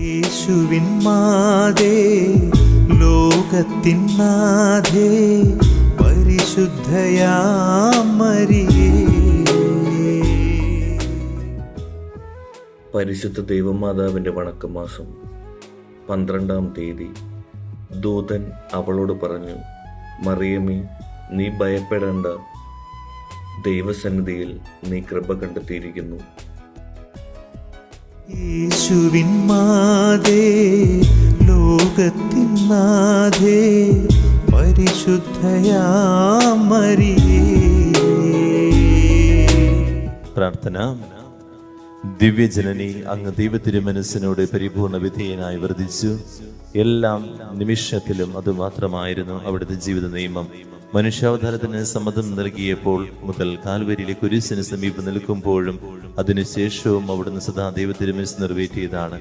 യേശുവിൻ മാതേ, ലോകത്തിൻ നാഥേ, പരിശുദ്ധയാം മരിയേ. പരിശുദ്ധ ദൈവമാതാവിൻ്റെ വണക്കമാസം 12-ാം തീയതി. ദൂതൻ അവളോട് പറഞ്ഞു, മറിയമേ, നീ ഭയപ്പെടേണ്ട, ദൈവസന്നിധിയിൽ നീ കൃപ കണ്ടെത്തിയിരിക്കുന്നു. യേശുവിൻ മാതേ, ലോകത്തിൻ നാഥേ, പരിശുദ്ധയാം മരിയേ. പ്രാർത്ഥന. ദിവ്യജനനി, അങ്ങ് ദൈവത്തിരുമനസ്സിനോട് പരിപൂർണ വിധേയനായി വർദ്ധിച്ചു. എല്ലാം നിമിഷത്തിലും അതുമാത്രമായിരുന്നു അവിടുത്തെ ജീവിത നിയമം. മനുഷ്യാവതാരത്തിന് സമ്മതം നൽകിയപ്പോൾ മുതൽ കാൽവരിയിലെ കുരിശിന് സമീപം നിൽക്കുമ്പോഴും അതിനുശേഷവും അവിടുന്ന് സദാ ദൈവത്തിരുമനസ് നിറവേറ്റിയതാണ്.